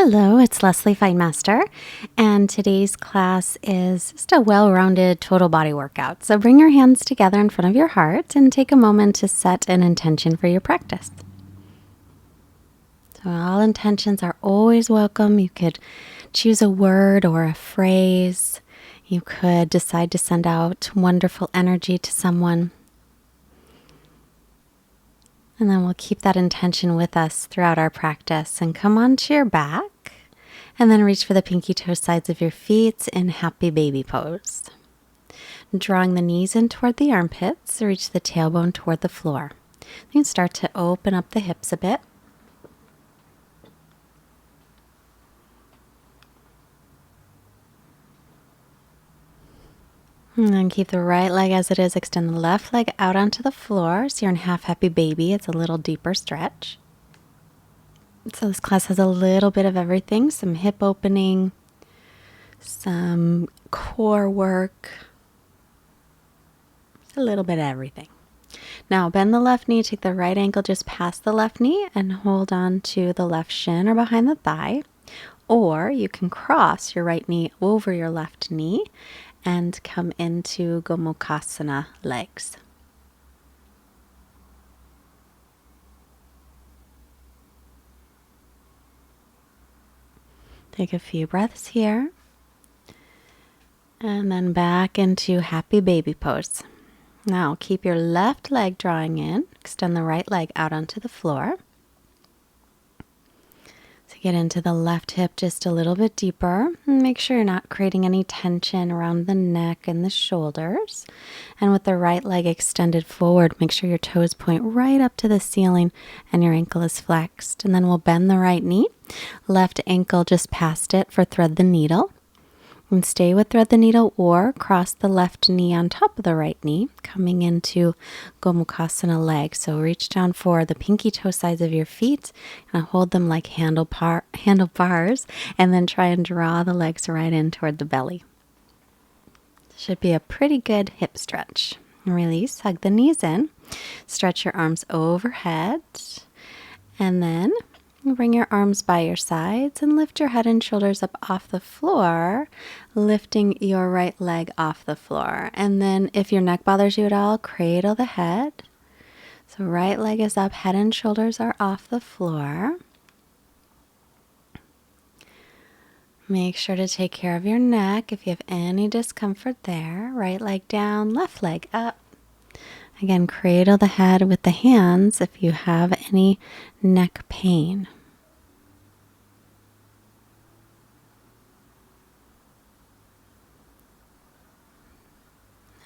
Hello, it's Leslie Fightmaster, and today's class is just a well-rounded total body workout. So bring your hands together in front of your heart and take a moment to set an intention for your practice. So all intentions are always welcome. You could choose a word or a phrase. You could decide to send out wonderful energy to someone. And then we'll keep that intention with us throughout our practice and come onto your back and then reach for the pinky toe sides of your feet in happy baby pose. Drawing the knees in toward the armpits, reach the tailbone toward the floor. Then start to open up the hips a bit. And then keep the right leg as it is. Extend the left leg out onto the floor. So you're in half happy baby. It's a little deeper stretch. So this class has a little bit of everything. Some hip opening, some core work, a little bit of everything. Now bend the left knee. Take the right ankle just past the left knee and hold on to the left shin or behind the thigh. Or you can cross your right knee over your left knee and come into Gomukhasana legs. Take a few breaths here. And then back into happy baby pose. Now keep your left leg drawing in. Extend the right leg out onto the floor. So get into the left hip just a little bit deeper. Make sure you're not creating any tension around the neck and the shoulders. And with the right leg extended forward, make sure your toes point right up to the ceiling and your ankle is flexed. And then we'll bend the right knee. Left ankle just past it for thread the needle. And stay with thread the needle or cross the left knee on top of the right knee, coming into Gomukhasana leg. So reach down for the pinky toe sides of your feet and hold them like handlebars, and then try and draw the legs right in toward the belly. Should be a pretty good hip stretch. Release, hug the knees in, stretch your arms overhead, and then bring your arms by your sides and lift your head and shoulders up off the floor, lifting your right leg off the floor. And then if your neck bothers you at all, cradle the head. So right leg is up, head and shoulders are off the floor. Make sure to take care of your neck if you have any discomfort there. Right leg down, left leg up. Again, cradle the head with the hands if you have any neck pain.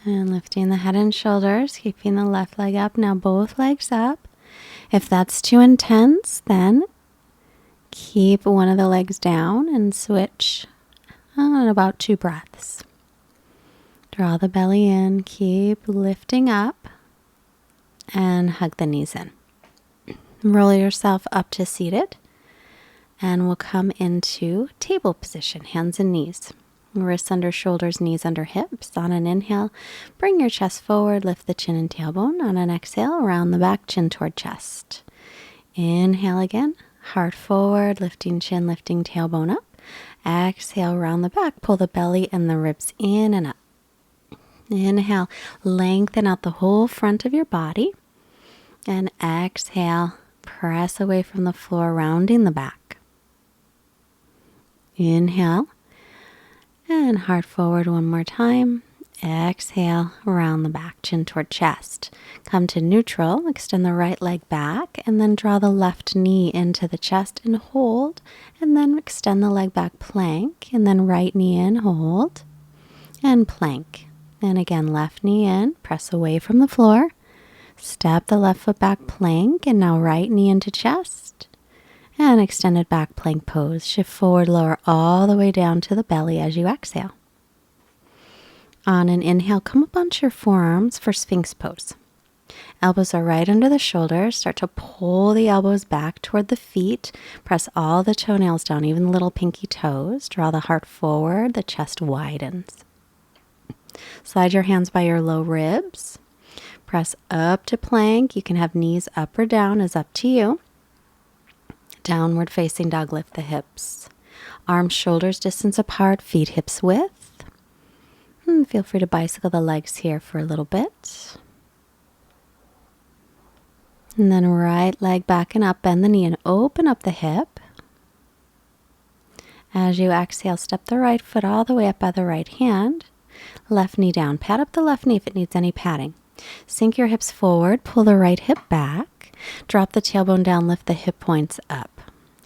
And lifting the head and shoulders, keeping the left leg up. Now both legs up. If that's too intense, then keep one of the legs down and switch in about 2 breaths. Draw the belly in, keep lifting up, and hug the knees in. Roll yourself up to seated, and we'll come into table position, hands and knees. Wrists under shoulders, knees under hips. On an inhale, bring your chest forward, lift the chin and tailbone. On an exhale, round the back, chin toward chest. Inhale again, heart forward, lifting chin, lifting tailbone up. Exhale, round the back, pull the belly and the ribs in and up. Inhale, lengthen out the whole front of your body. And exhale, press away from the floor, rounding the back. Inhale, and heart forward one more time. Exhale, round the back, chin toward chest. Come to neutral, extend the right leg back, and then draw the left knee into the chest and hold. And then extend the leg back, plank, and then right knee in, hold, and plank. And again, left knee in, press away from the floor. Step the left foot back, plank, and now right knee into chest. And extended back plank pose. Shift forward, lower all the way down to the belly as you exhale. On an inhale, come up onto your forearms for Sphinx pose. Elbows are right under the shoulders. Start to pull the elbows back toward the feet. Press all the toenails down, even the little pinky toes. Draw the heart forward, the chest widens. Slide your hands by your low ribs. Press up to plank. You can have knees up or down, is up to you. Downward facing dog, lift the hips. Arms, shoulders distance apart, feet hips width. Feel free to bicycle the legs here for a little bit. And then right leg back and up, bend the knee and open up the hip. As you exhale, step the right foot all the way up by the right hand. Left knee down. Pat up the left knee if it needs any padding. Sink your hips forward, pull the right hip back. Drop the tailbone down, lift the hip points up.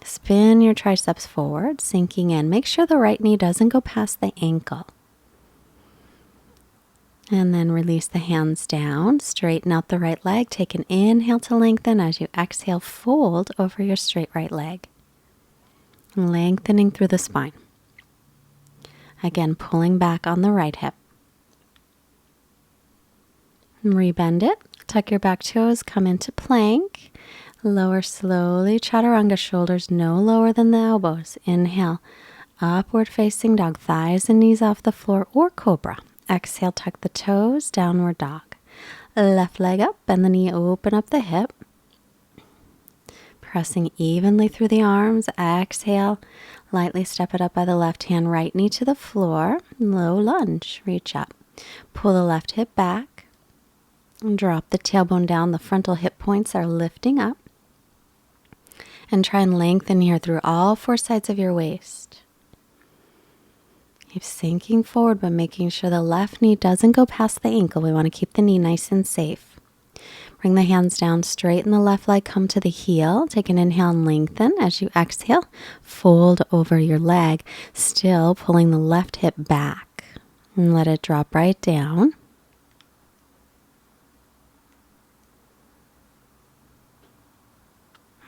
Spin your triceps forward, sinking in. Make sure the right knee doesn't go past the ankle. And then release the hands down. Straighten out the right leg. Take an inhale to lengthen. As you exhale, fold over your straight right leg. Lengthening through the spine. Again, pulling back on the right hip. Rebend it. Tuck your back toes. Come into plank. Lower slowly. Chaturanga, shoulders no lower than the elbows. Inhale. Upward facing dog. Thighs and knees off the floor or cobra. Exhale, tuck the toes. Downward dog. Left leg up. Bend the knee. Open up the hip. Pressing evenly through the arms. Exhale. Lightly step it up by the left hand. Right knee to the floor. Low lunge. Reach up. Pull the left hip back. Drop the tailbone down. The frontal hip points are lifting up. And try and lengthen here through all four sides of your waist. Keep sinking forward, but making sure the left knee doesn't go past the ankle. We want to keep the knee nice and safe. Bring the hands down, straighten the left leg, come to the heel. Take an inhale and lengthen. As you exhale, fold over your leg, still pulling the left hip back. And let it drop right down.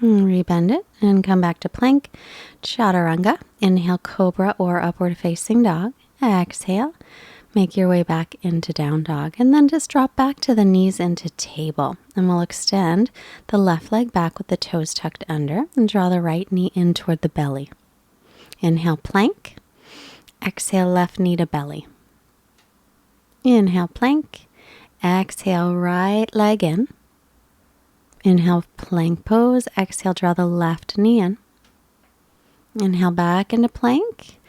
Rebend it and come back to plank. Chaturanga. Inhale, cobra or upward facing dog. Exhale. Make your way back into down dog. And then just drop back to the knees into table. And we'll extend the left leg back with the toes tucked under. And draw the right knee in toward the belly. Inhale, plank. Exhale, left knee to belly. Inhale, plank. Exhale, right leg in. Inhale, plank pose. Exhale, draw the left knee in. Inhale, back into plank.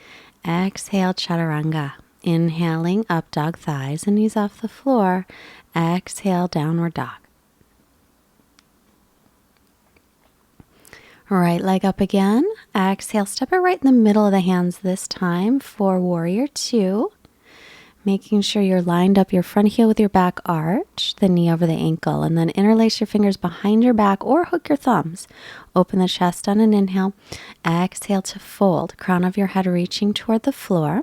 Exhale, chaturanga. Inhaling, up dog, thighs and knees off the floor. Exhale, downward dog. Right leg up again. Exhale, step it right in the middle of the hands this time for warrior two. Making sure you're lined up your front heel with your back arch, the knee over the ankle, and then interlace your fingers behind your back or hook your thumbs. Open the chest on an inhale. Exhale to fold. Crown of your head reaching toward the floor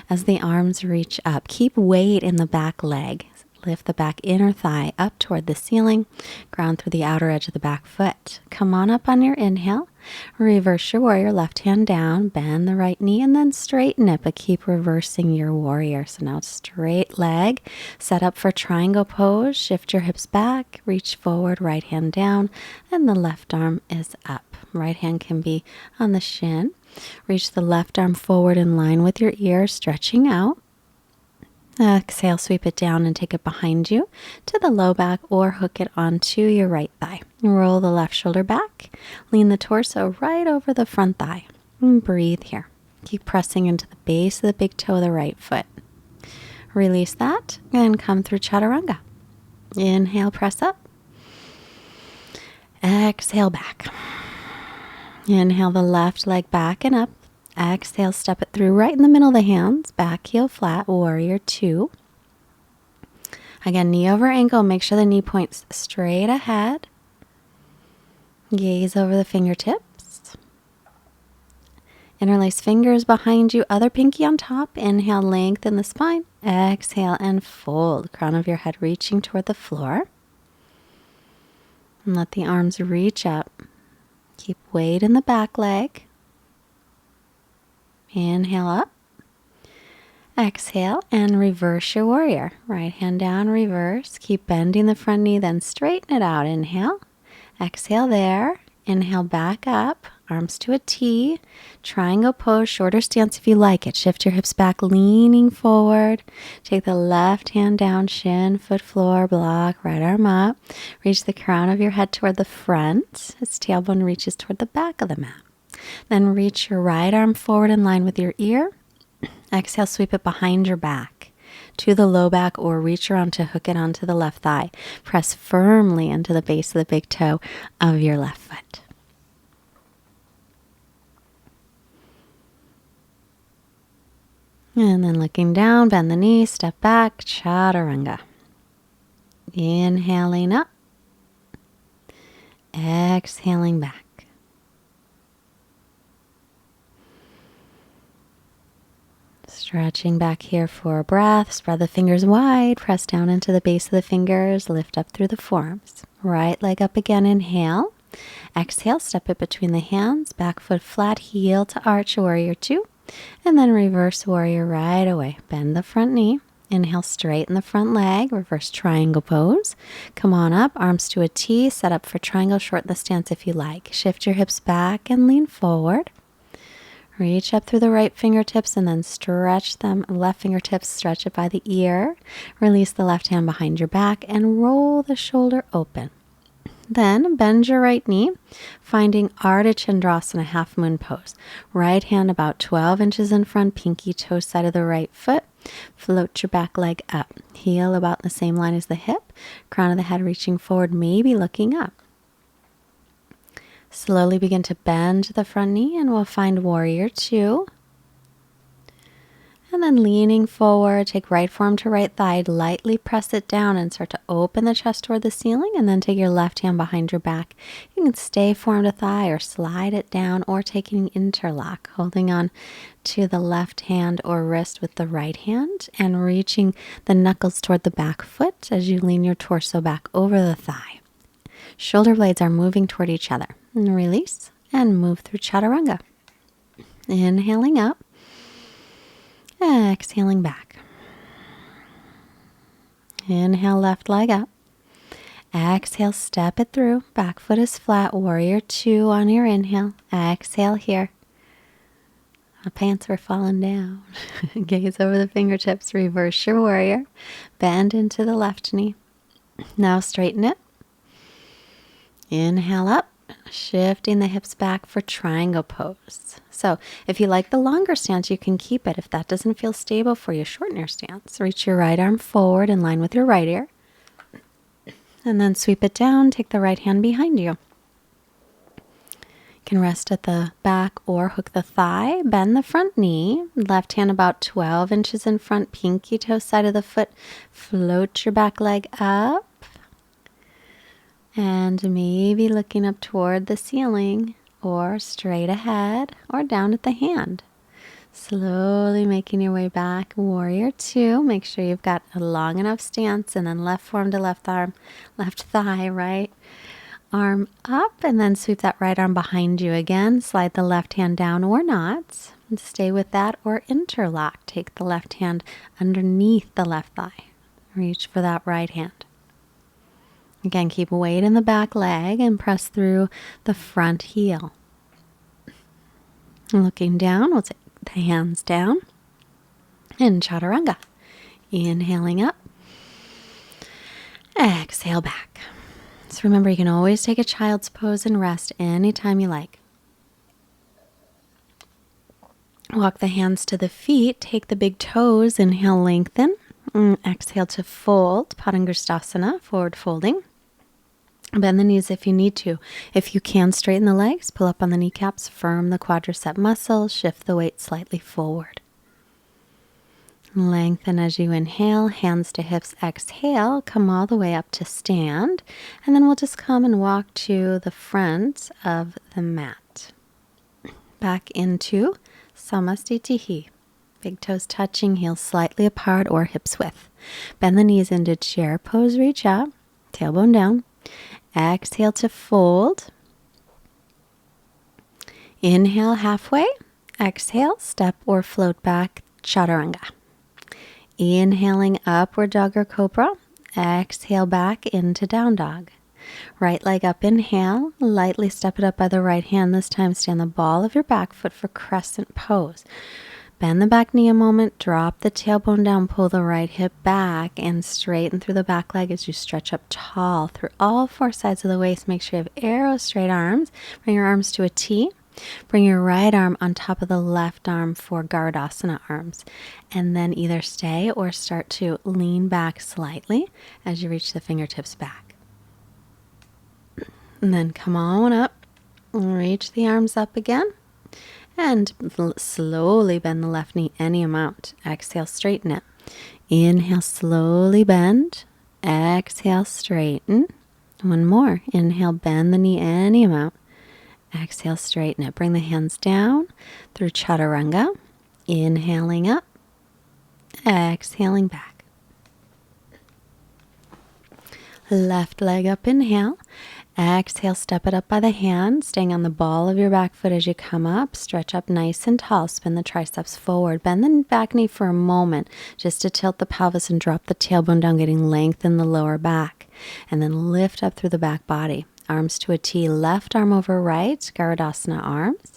as the arms reach up. Keep weight in the back leg. Lift the back inner thigh up toward the ceiling. Ground through the outer edge of the back foot. Come on up on your inhale. Reverse your warrior, left hand down, bend the right knee, and then straighten it, but keep reversing your warrior. So now straight leg, set up for triangle pose. Shift your hips back, reach forward, right hand down, and the left arm is up. Right hand can be on the shin. Reach the left arm forward in line with your ear, stretching out. Exhale, sweep it down and take it behind you to the low back or hook it onto your right thigh. Roll the left shoulder back. Lean the torso right over the front thigh. And breathe here. Keep pressing into the base of the big toe of the right foot. Release that and come through chaturanga. Inhale, press up. Exhale, back. Inhale the left leg back and up. Exhale, step it through right in the middle of the hands. Back heel flat, warrior two. Again, knee over ankle. Make sure the knee points straight ahead. Gaze over the fingertips. Interlace fingers behind you. Other pinky on top. Inhale, lengthen the spine. Exhale and fold. Crown of your head reaching toward the floor. And let the arms reach up. Keep weight in the back leg. Inhale up. Exhale and reverse your warrior. Right hand down, reverse. Keep bending the front knee, then straighten it out. Inhale. Exhale there. Inhale back up. arms to a T, triangle pose, shorter stance if you like it. Shift your hips back, leaning forward. Take the left hand down, shin, foot, floor, block, right arm up. Reach the crown of your head toward the front as tailbone reaches toward the back of the mat. Then reach your right arm forward in line with your ear. Exhale, sweep it behind your back to the low back or reach around to hook it onto the left thigh. Press firmly into the base of the big toe of your left foot. And then looking down, bend the knees, step back, Chaturanga. Inhaling up, exhaling back. Stretching back here for a breath. Spread the fingers wide. Press down into the base of the fingers. Lift up through the forearms. Right leg up again. Inhale. Exhale. Step it between the hands. Back foot flat. Heel to arch. Warrior 2. And then reverse warrior right away. Bend the front knee. Inhale. Straighten the front leg. Reverse triangle pose. Come on up. Arms to a T. Set up for triangle. Shorten the stance if you like. Shift your hips back and lean forward. Reach up through the right fingertips and then stretch them. Left fingertips, stretch it by the ear. Release the left hand behind your back and roll the shoulder open. Then bend your right knee, finding Ardha Chandrasana, half moon pose. Right hand about 12 inches in front, pinky toe side of the right foot. Float your back leg up. Heel about the same line as the hip. Crown of the head reaching forward, maybe looking up. Slowly begin to bend the front knee and we'll find warrior 2. And then leaning forward, take right forearm to right thigh, lightly press it down and start to open the chest toward the ceiling and then take your left hand behind your back. You can stay forearm to thigh or slide it down or taking interlock, holding on to the left hand or wrist with the right hand and reaching the knuckles toward the back foot as you lean your torso back over the thigh. Shoulder blades are moving toward each other. And release and move through Chaturanga. Inhaling up. Exhaling back. Inhale, left leg up. Exhale, step it through. Back foot is flat. Warrior 2 on your inhale. Exhale here. My pants were falling down. Gaze over the fingertips. Reverse your warrior. Bend into the left knee. Now straighten it. Inhale up. Shifting the hips back for triangle pose. So if you like the longer stance, you can keep it. If that doesn't feel stable for you, shorten your stance. Reach your right arm forward in line with your right ear. And then sweep it down. Take the right hand behind you. You can rest at the back or hook the thigh. Bend the front knee. Left hand about 12 inches in front. Pinky toe side of the foot. Float your back leg up. And maybe looking up toward the ceiling or straight ahead or down at the hand. Slowly making your way back. Warrior 2. Make sure you've got a long enough stance and then left forearm to left arm, left thigh, right arm up and then sweep that right arm behind you again. Slide the left hand down or not. And stay with that or interlock. Take the left hand underneath the left thigh. Reach for that right hand. Again, keep weight in the back leg and press through the front heel. Looking down, we'll take the hands down in Chaturanga. Inhaling up. Exhale back. So remember, you can always take a child's pose and rest anytime you like. Walk the hands to the feet. Take the big toes. Inhale, lengthen. Exhale to fold. Padangusthasana, forward folding. Bend the knees if you need to. If you can, straighten the legs, pull up on the kneecaps, firm the quadricep muscles, shift the weight slightly forward. Lengthen as you inhale, hands to hips, exhale, come all the way up to stand, and then we'll just come and walk to the front of the mat. Back into Samastitihi. Big toes touching, heels slightly apart or hips width. Bend the knees into chair pose, reach up, tailbone down. Exhale to fold. Inhale halfway. Exhale, step or float back, Chaturanga. Inhaling upward dog or cobra. Exhale back into down dog. Right leg up, inhale. Lightly step it up by the right hand. This time stay on the ball of your back foot for Crescent Pose. Bend the back knee a moment, drop the tailbone down, pull the right hip back, and straighten through the back leg as you stretch up tall through all four sides of the waist. Make sure you have arrow straight arms. Bring your arms to a T. Bring your right arm on top of the left arm for Garudasana arms. And then either stay or start to lean back slightly as you reach the fingertips back. And then come on up, reach the arms up again. And slowly bend the left knee any amount. Exhale, straighten it. Inhale, slowly bend. Exhale, straighten. One more. Inhale, bend the knee any amount. Exhale, straighten it. Bring the hands down through Chaturanga. Inhaling up. Exhaling back. Left leg up, inhale. Exhale, step it up by the hand, staying on the ball of your back foot as you come up. Stretch up nice and tall. Spin the triceps forward. Bend the back knee for a moment just to tilt the pelvis and drop the tailbone down, getting length in the lower back. And then lift up through the back body. Arms to a T, left arm over right, Garudasana arms.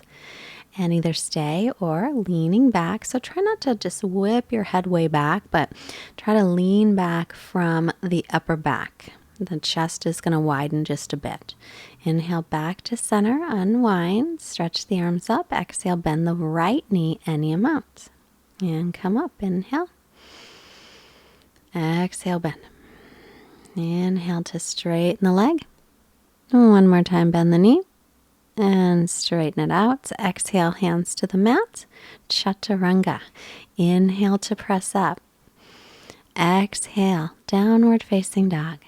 And either stay or leaning back. So try not to just whip your head way back, but try to lean back from the upper back. The chest is going to widen just a bit. Inhale back to center, unwind, stretch the arms up. Exhale, bend the right knee any amount. And come up, inhale. Exhale, bend. Inhale to straighten the leg. One more time, bend the knee. And straighten it out. Exhale, hands to the mat. Chaturanga. Inhale to press up. Exhale, downward facing dog.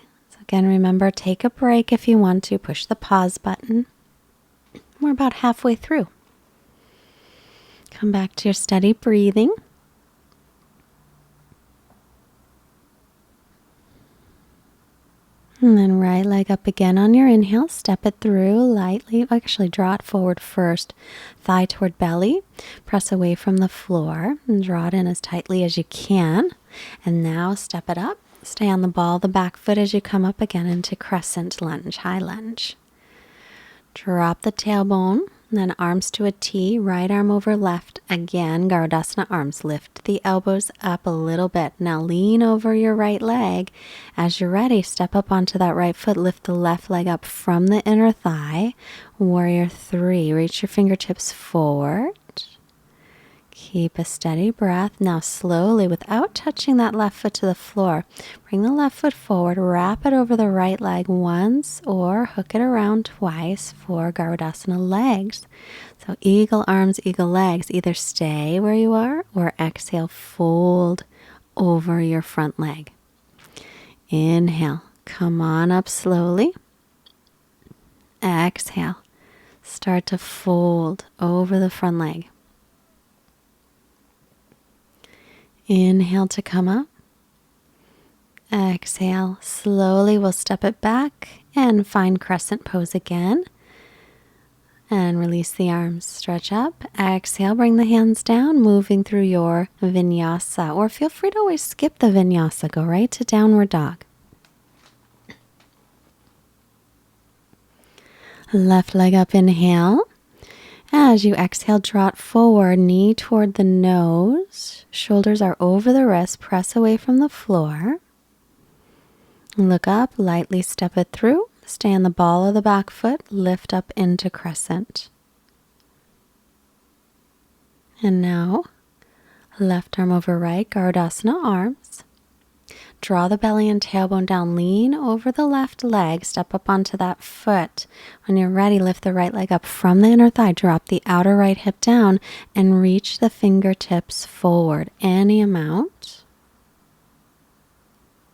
Again, remember, take a break if you want to. Push the pause button. We're about halfway through. Come back to your steady breathing. And then right leg up again on your inhale. Step it through lightly. Actually, draw it forward first. Thigh toward belly. Press away from the floor. And draw it in as tightly as you can. And now step it up. Stay on the ball of the back foot as you come up again into Crescent Lunge, High Lunge. Drop the tailbone, then arms to a T, right arm over left. Again, Garudasana arms. Lift the elbows up a little bit. Now lean over your right leg. As you're ready, step up onto that right foot. Lift the left leg up from the inner thigh. Warrior 3. Reach your fingertips forward. Keep a steady breath. Now slowly, without touching that left foot to the floor, bring the left foot forward, wrap it over the right leg once or hook it around twice for Garudasana legs. So eagle arms, eagle legs. Either stay where you are or exhale, fold over your front leg. Inhale, come on up slowly. Exhale, start to fold over the front leg. Inhale to come up. Exhale, slowly we'll step it back and find Crescent Pose again. And release the arms, stretch up. Exhale, bring the hands down, moving through your vinyasa. Or feel free to always skip the vinyasa, go right to downward dog. Left leg up, inhale. As you exhale, draw it forward, knee toward the nose. Shoulders are over the wrist, press away from the floor. Look up, lightly step it through. Stay on the ball of the back foot, lift up into crescent. And now, left arm over right, Garudasana arms. Draw the belly and tailbone down, lean over the left leg, step up onto that foot. When you're ready, lift the right leg up from the inner thigh, drop the outer right hip down, and reach the fingertips forward, any amount.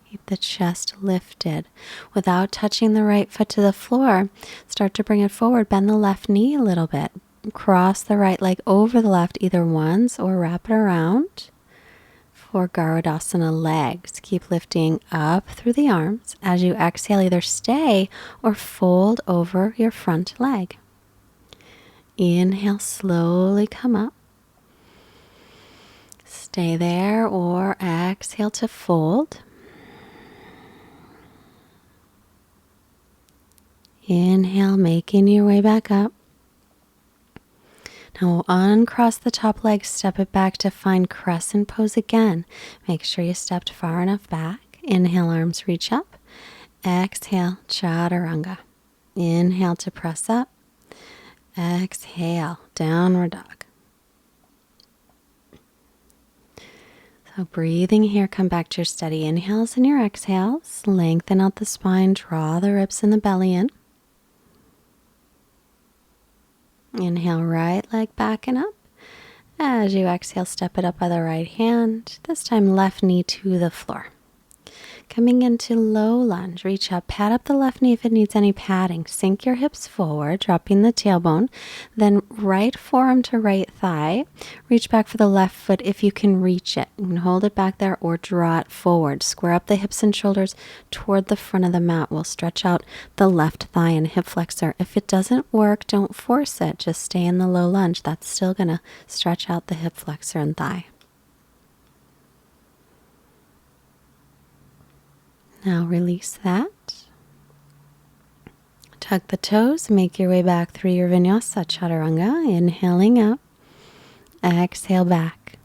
Keep the chest lifted. Without touching the right foot to the floor, start to bring it forward, bend the left knee a little bit. Cross the right leg over the left either once or wrap it around. For Garudasana legs, keep lifting up through the arms. As you exhale, either stay or fold over your front leg. Inhale, slowly come up. Stay there or exhale to fold. Inhale, making your way back up. Now uncross the top leg, step it back to find Crescent Pose again. Make sure you stepped far enough back. Inhale, arms reach up. Exhale, Chaturanga. Inhale to press up. Exhale, downward dog. So breathing here, come back to your steady inhales and your exhales. Lengthen out the spine, draw the ribs and the belly in. Inhale, right leg back and up. As you exhale, step it up by the right hand. This time, left knee to the floor. Coming into low lunge, reach up, pat up the left knee if it needs any padding. Sink your hips forward, dropping the tailbone. Then right forearm to right thigh. Reach back for the left foot if you can reach it. You can hold it back there or draw it forward. Square up the hips and shoulders toward the front of the mat. We'll stretch out the left thigh and hip flexor. If it doesn't work, don't force it. Just stay in the low lunge. That's still going to stretch out the hip flexor and thigh. Now release that. Tuck the toes, make your way back through your vinyasa chaturanga. Inhaling up, exhale back.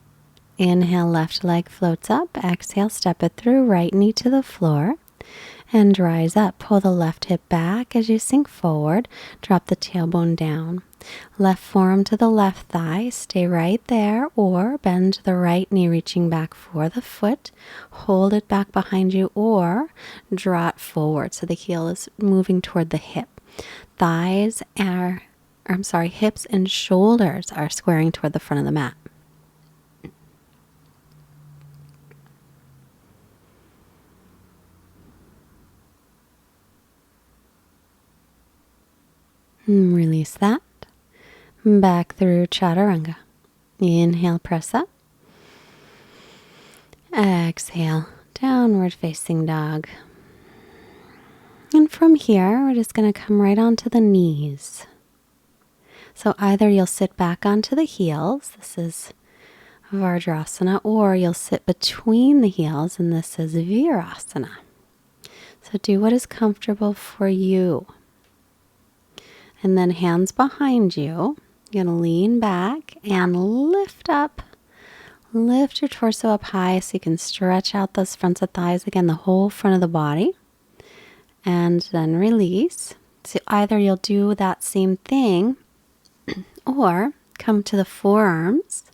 Inhale, left leg floats up. Exhale, step it through, right knee to the floor. And rise up. Pull the left hip back as you sink forward. Drop the tailbone down. Left forearm to the left thigh. Stay right there or bend the right knee reaching back for the foot. Hold it back behind you or draw it forward so the heel is moving toward the hip. Hips and shoulders are squaring toward the front of the mat. Release that. Back through Chaturanga. Inhale, press up. Exhale, downward facing dog. And from here, we're just going to come right onto the knees. So either you'll sit back onto the heels. This is Vajrasana, or you'll sit between the heels, and this is Virasana. So do what is comfortable for you. And then hands behind you. You're going to lean back and lift up. Lift your torso up high so you can stretch out those fronts of thighs. Again, the whole front of the body. And then release. So either you'll do that same thing or come to the forearms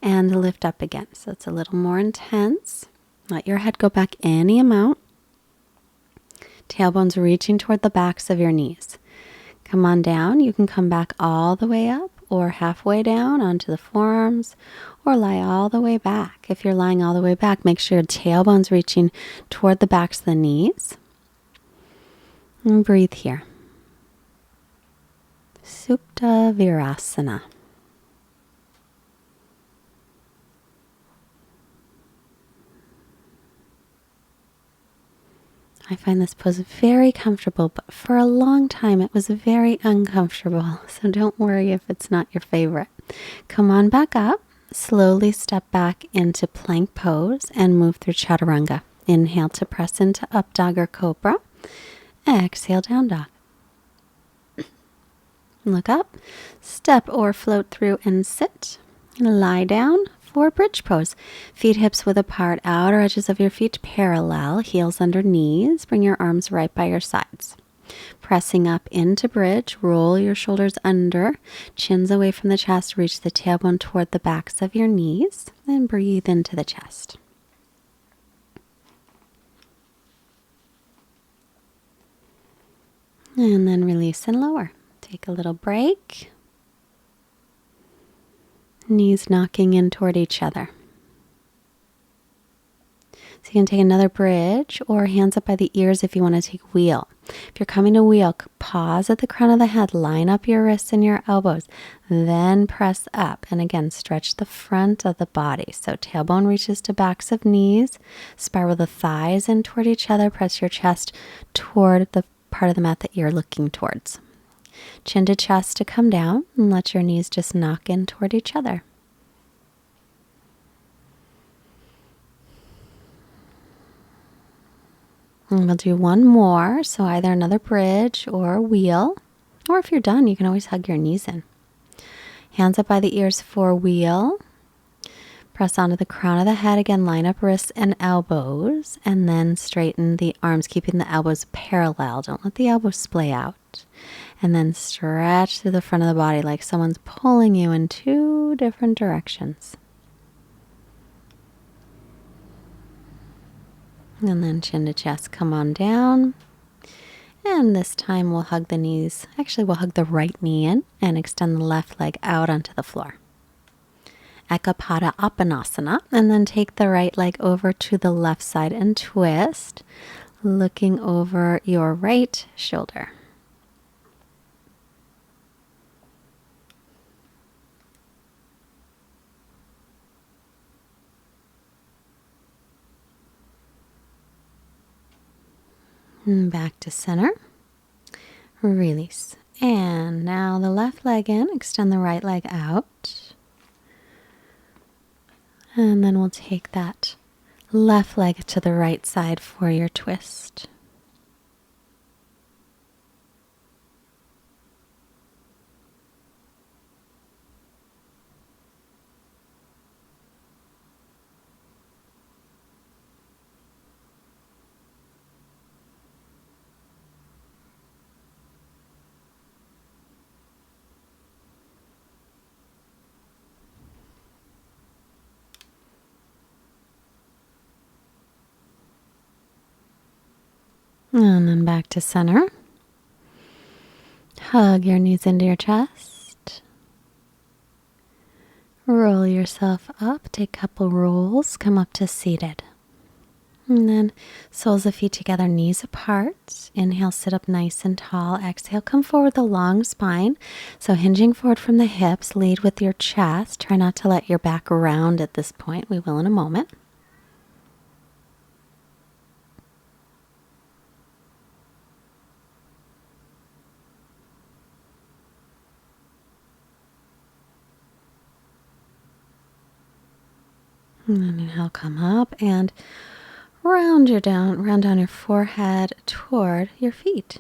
and lift up again. So it's a little more intense. Let your head go back any amount. Tailbones reaching toward the backs of your knees. Come on down. You can come back all the way up or halfway down onto the forearms or lie all the way back. If you're lying all the way back, make sure your tailbone's reaching toward the backs of the knees. And breathe here. Supta Virasana. I find this pose very comfortable, but for a long time it was very uncomfortable. So don't worry if it's not your favorite. Come on back up. Slowly step back into plank pose and move through Chaturanga. Inhale to press into up dog or cobra. Exhale, down dog. Look up. Step or float through and sit. Lie down. For bridge pose. Feet hips width apart, outer edges of your feet parallel, heels under knees. Bring your arms right by your sides. Pressing up into bridge, roll your shoulders under, chins away from the chest, reach the tailbone toward the backs of your knees, then breathe into the chest. And then release and lower. Take a little break. Knees knocking in toward each other. So you can take another bridge or hands up by the ears if you want to take wheel. If you're coming to wheel, pause at the crown of the head, line up your wrists and your elbows, then press up. And again, stretch the front of the body. So tailbone reaches to backs of knees, spiral the thighs in toward each other, press your chest toward the part of the mat that you're looking towards. Chin to chest to come down and let your knees just knock in toward each other. And we'll do one more. So either another bridge or a wheel. Or if you're done, you can always hug your knees in. Hands up by the ears for wheel. Press onto the crown of the head. Again, line up wrists and elbows. And then straighten the arms, keeping the elbows parallel. Don't let the elbows splay out. And then stretch through the front of the body like someone's pulling you in two different directions. And then chin to chest, come on down. And this time we'll hug the knees. Actually, we'll hug the right knee in and extend the left leg out onto the floor. Ekapada Apanasana. And then take the right leg over to the left side and twist, looking over your right shoulder. And back to center. Release. And now the left leg in, extend the right leg out. And then we'll take that left leg to the right side for your twist. And then back to center. Hug your knees into your chest. Roll yourself up. Take a couple rolls. Come up to seated. And then soles of feet together, knees apart. Inhale, sit up nice and tall. Exhale, come forward with a long spine. So hinging forward from the hips, lead with your chest. Try not to let your back round at this point. We will in a moment. And then inhale, come up and round down your forehead toward your feet.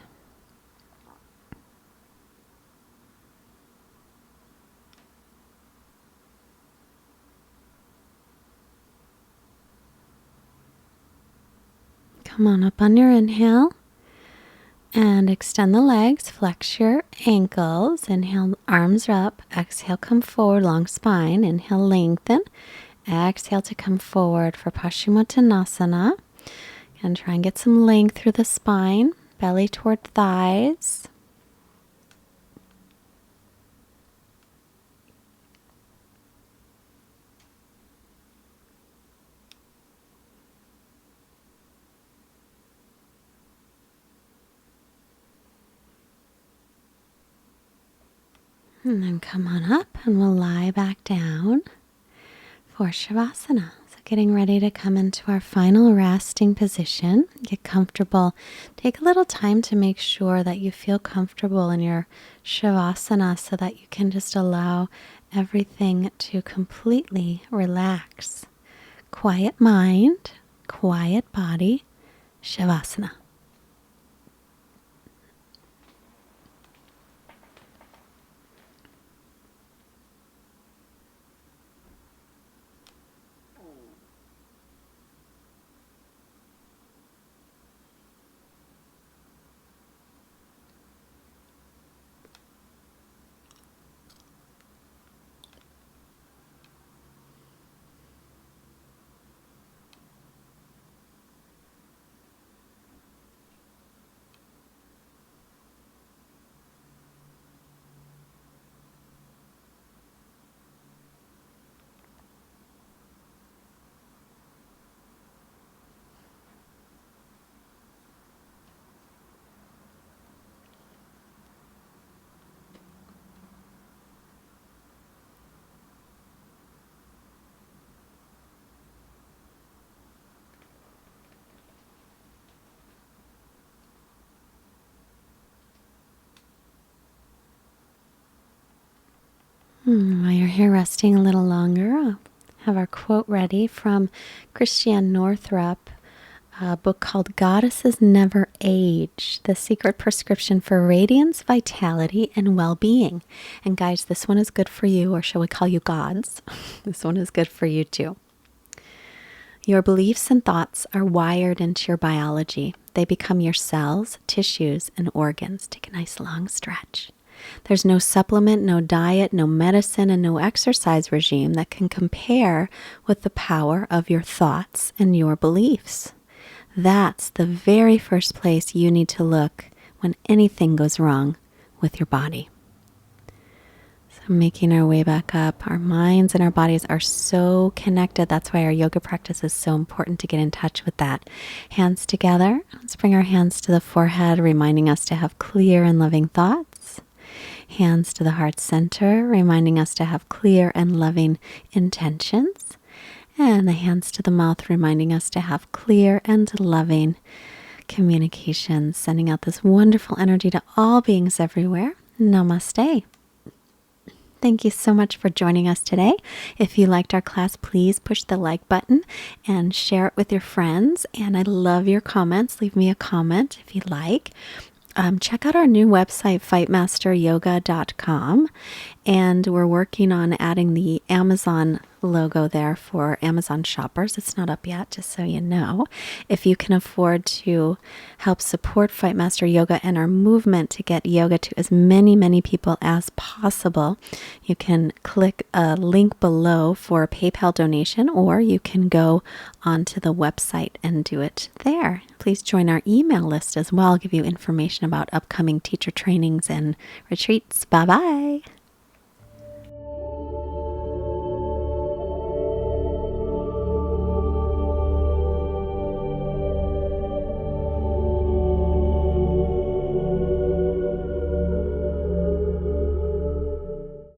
Come on up on your inhale and extend the legs, flex your ankles. Inhale, arms up. Exhale, come forward, long spine. Inhale, lengthen. Exhale to come forward for Paschimottanasana. And try and get some length through the spine, belly toward thighs. And then come on up and we'll lie back down for Shavasana. So getting ready to come into our final resting position. Get comfortable. Take a little time to make sure that you feel comfortable in your Shavasana so that you can just allow everything to completely relax. Quiet mind, quiet body, Shavasana. While you're here resting a little longer, I'll have our quote ready from Christiane Northrup. a book called Goddesses Never Age, The Secret Prescription for Radiance, Vitality, and Well-Being. And guys, this one is good for you, or shall we call you gods? This one is good for you too. Your beliefs and thoughts are wired into your biology. They become your cells, tissues, and organs. Take a nice long stretch. There's no supplement, no diet, no medicine, and no exercise regime that can compare with the power of your thoughts and your beliefs. That's the very first place you need to look when anything goes wrong with your body. So making our way back up, our minds and our bodies are so connected. That's why our yoga practice is so important to get in touch with that. Hands together. Let's bring our hands to the forehead, reminding us to have clear and loving thoughts. Hands to the heart center, reminding us to have clear and loving intentions. And the hands to the mouth, reminding us to have clear and loving communications, sending out this wonderful energy to all beings everywhere. Namaste. Thank you so much for joining us today. If you liked our class, please push the like button and share it with your friends. And I love your comments. Leave me a comment if you like. Check out our new website, fightmasteryoga.com. And we're working on adding the Amazon logo there for Amazon shoppers. It's not up yet, just so you know. If you can afford to help support Fightmaster Yoga and our movement to get yoga to as many people as possible, you can click a link below for a PayPal donation, or you can go onto the website and do it there. Please join our email list as well. I'll give you information about upcoming teacher trainings and retreats. Bye-bye.